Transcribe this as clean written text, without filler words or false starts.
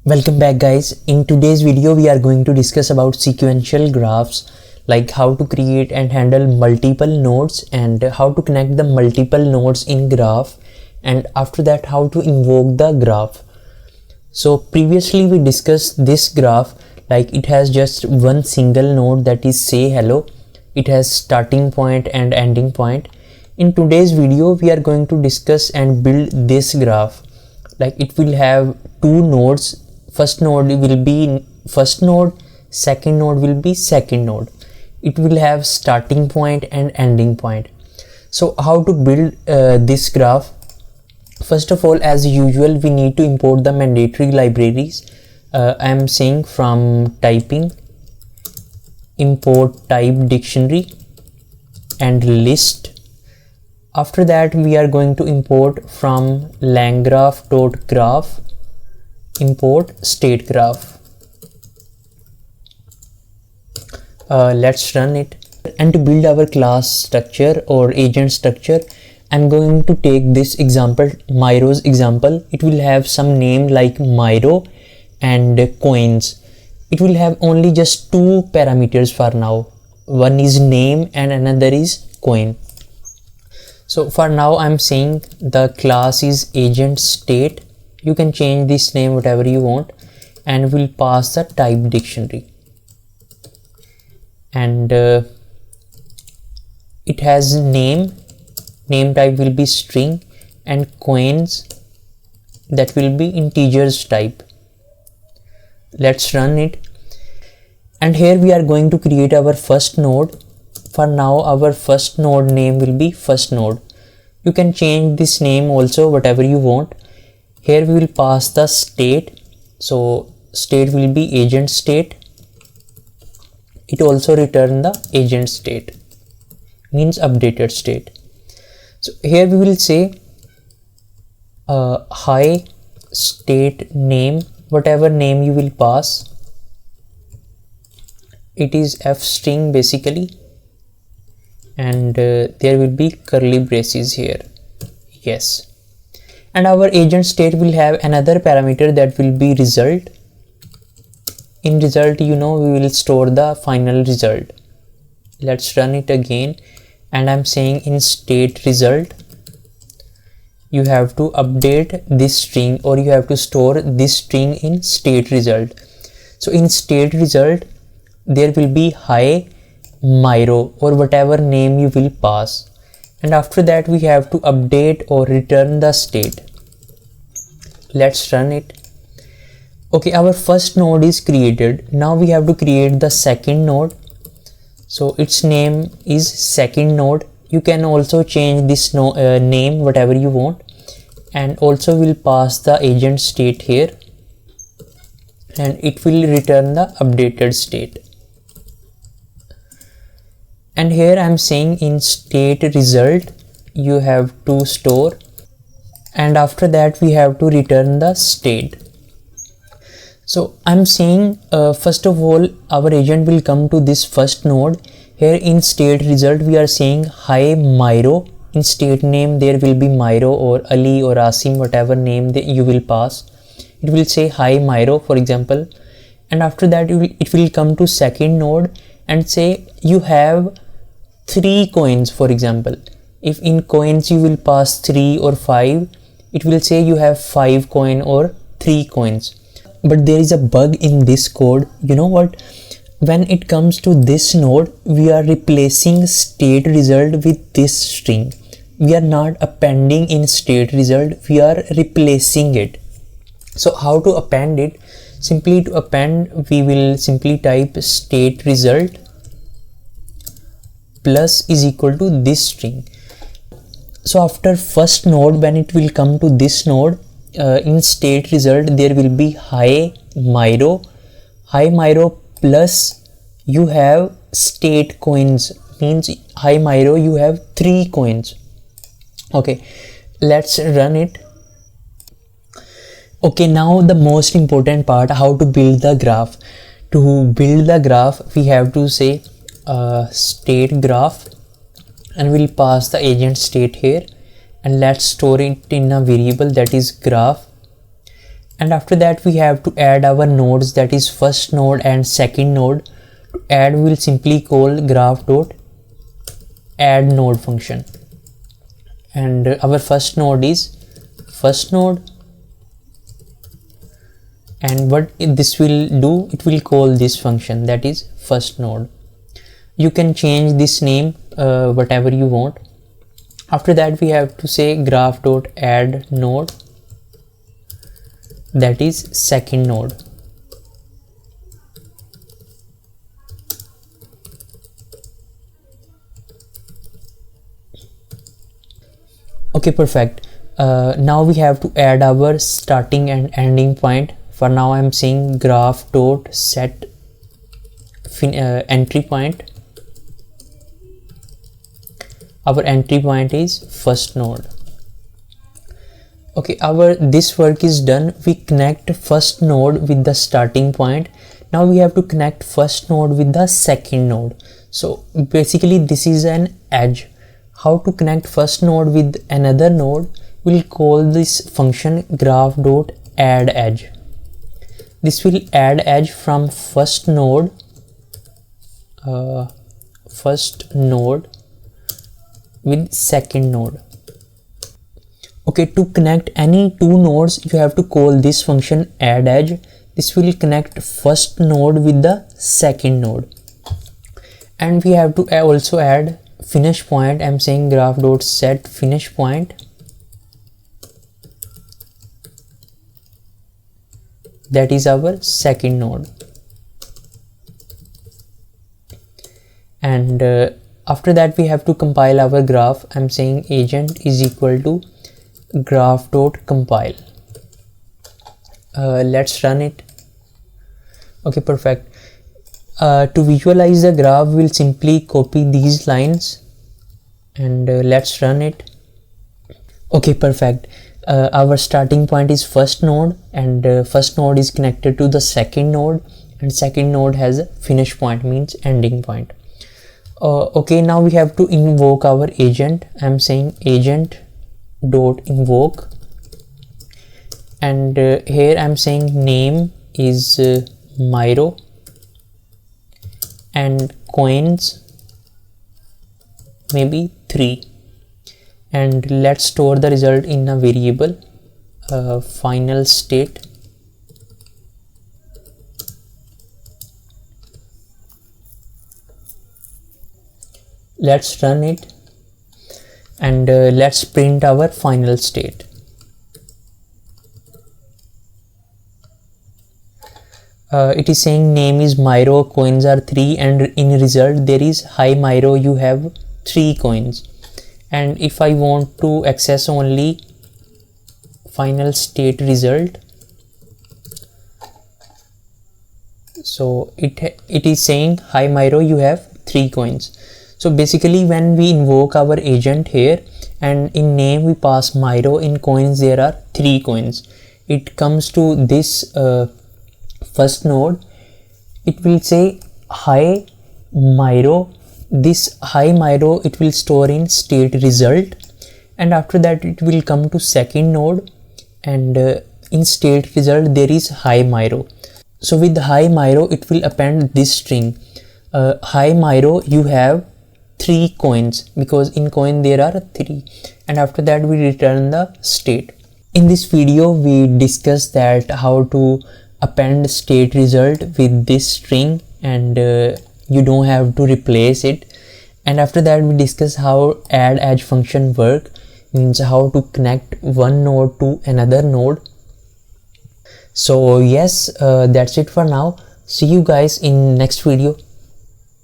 Welcome back guys. In today's video we are going to discuss about sequential graphs, like how to create and handle multiple nodes and how to connect the multiple nodes in graph, and after that how to invoke the graph. So previously we discussed this graph, like it has just one single node, that is say hello. It has starting point and ending point. In today's video we are going to discuss and build this graph. Like it will have two nodes. First node will be first node, second node will be second node. It will have starting point and ending point. So how to build this graph? First of all, as usual, we need to import the mandatory libraries. I am saying from typing import type dictionary and list. After that we are going to import from langgraph.graph import state graph. Let's run it. And to build our class structure or agent structure, I'm going to take this example, Myro's example. It will have some name like Myro and coins. It will have only just two parameters for now. One is name and another is coin. So for now I'm saying the class is agent state. You can change this name whatever you want, and we'll pass the type dictionary. And it has name type will be string, and coins that will be integers type. Let's run it. And here we are going to create our first node. For now our first node name will be first node. You can change this name also whatever you want. Here we will pass the state. So state will be agent state. It also return the agent state, means updated state. So here we will say hi state name, whatever name you will pass. It is f string basically, and there will be curly braces here. Yes. And our agent state will have another parameter that will be result. In result, we will store the final result. Let's run it again. And I'm saying in state result, you have to update this string, or you have to store this string in state result. So in state result, there will be hi Myro or whatever name you will pass. And after that we have to update or return the state. Let's run it. Okay, our first node is created. Now we have to create the second node. So its name is second node. You can also change this name whatever you want, and also will pass the agent state here, and it will return the updated state. And here I'm saying in state result you have to store, and after that we have to return the state. So I'm saying first of all our agent will come to this first node. Here in state result we are saying hi Myro. In state name there will be Myro or Ali or Asim, whatever name that you will pass. It will say hi Myro, for example. And after that it will come to second node and say you have 3 coins, for example. If in coins you will pass 3 or 5, it will say you have 5 coin or 3 coins. But there is a bug in this code. You know what? When it comes to this node, we are replacing state result with this string. We are not appending in state result, we are replacing it. So how to append it? Simply to append, we will simply type state result plus is equal to this string. So after first node, when it will come to this node, in state result there will be hi Myro plus you have state coins, means hi Myro you have 3 coins. Okay, let's run it. Okay, now the most important part, how to build the graph. To build the graph we have to say state graph, and we'll pass the agent state here, and let's store it in a variable that is graph. and after that we have to add our nodes, that is first node and second node. To add, we will simply call graph dot add node function, and our first node is first node, and what this will do, it will call this function, that is first node. You can change this name whatever you want. After that we have to say graph dot add node, that is second node. Okay, perfect. Now we have to add our starting and ending point. For now I'm saying graph dot set entry point. Our entry point is first node. Okay, this work is done. We connect first node with the starting point. Now we have to connect first node with the second node. So basically this is an edge. How to connect first node with another node? We'll call this function graph dot add edge. This will add edge from first node with second node. Okay, to connect any two nodes, you have to call this function add edge. This will connect first node with the second node, and we have to also add finish point. I'm saying graph dot set finish point, that is our second node. And after that we have to compile our graph. I'm saying agent is equal to graph dot compile. Let's run it. Okay, perfect. To visualize the graph, we'll simply copy these lines and let's run it. Okay, perfect. Our starting point is first node, and first node is connected to the second node, and second node has a finish point, means ending point. Okay, now we have to invoke our agent. I'm saying agent dot invoke, and here I'm saying name is Myro and coins maybe 3, and let's store the result in a variable final state. Let's run it, and let's print our final state. It is saying name is Myro, coins are 3, and in result there is hi Myro, you have 3 coins. And if I want to access only final state result, so it is saying hi Myro, you have 3 coins. So basically when we invoke our agent here, and in name we pass Myro, in coins there are 3 coins, it comes to this first node, it will say hi Myro. This hi Myro, it will store in state result, and after that it will come to second node, and in state result there is hi Myro. So with hi Myro, it will append this string, hi Myro, you have 3 coins, because in coin there are 3, and after that we return the state. In this video we discussed that how to append state result with this string, and you don't have to replace it. And after that we discuss how add edge function work, means how to connect one node to another node. So yes, that's it for now. See you guys in next video.